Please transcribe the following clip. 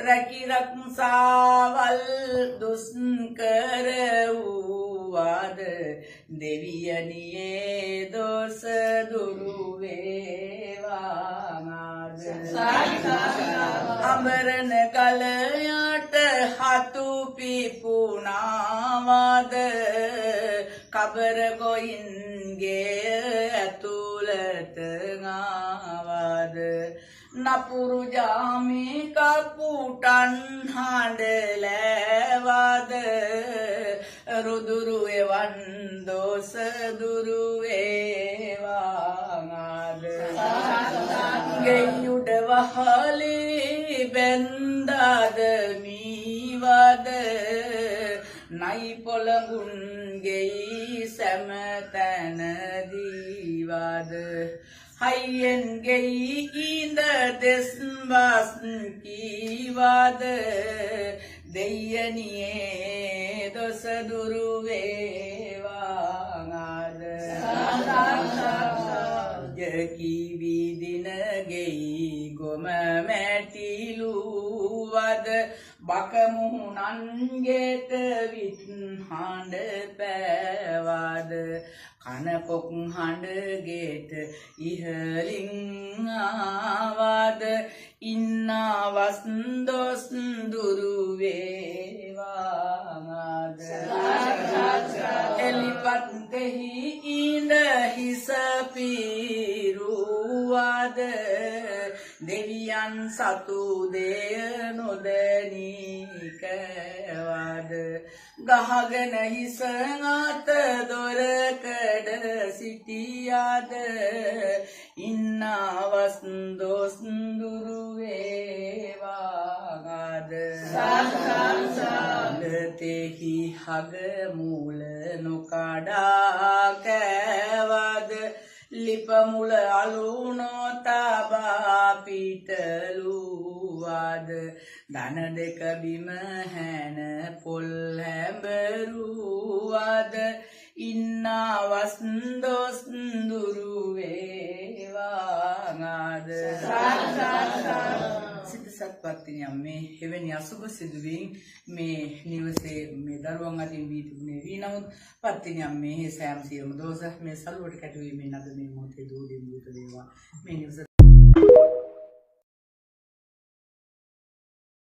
රැකි රක්සාවල් දුස්කර වූවාද දෙවියනියේ දොස් දුරු වේවාද අඹරන කලයට හතු පිපුණාවාද කබර ගොයින්ගේ ඇතුළත ආවාද නපුරු ජාමි කපුටන් හඬලෑවාද රුදුරු එවන් දොස් දුරු වේවාද ගෙයුඩ වහලේ බැන්දාද මීවාද නයි පොළඟුන්ගේ සැමතැන දීවාද හයියෙන් ගෙයි ඉඳ දෙස්බස් කීවාද දෙයනියේ දොස් දුරු වේවාද යකීවි දින ගෙයි ගොම මැටිලුවද බකමුහුණන්ගෙට විත් හඬ පෑවාද කනකොක් හඬගෙට ඉහලින් ආවාද ඉන්නවස් දොස් දුරු වේවාද එලිපත්ෙහි ඉඳ හිස පිරුවාද දෙවියන් සතු දෙය නොදැනී කෑවාද ගහගෙන හිස අත දොරකඩ සිටියාද ඉන්නවස් දොස් දුරු වේවාද සාලතෙහි හග මූල නොකඩා කෑවාද ලිප මුල අලුනෝ තබා පිටලුවාද දන දෙක බිම හැන පොල් හැඹරුවාද ඉන්නවස් දොස් දුරු වේවාද සිතසත්පත්තිනි අම්මේ එවැනි අසුබ සිදුවීම් මේ නිවසේ මේ දරුවන් අතින් වී තිබුණේ වී නමුත් පත්තිනි අම්මේ සෑම සියලුම දෝෂ මේ සලුවට කැටුවීමෙන් අද මේ මොහොතේ දූ දෙවියන්ට වේවා මේ නිවස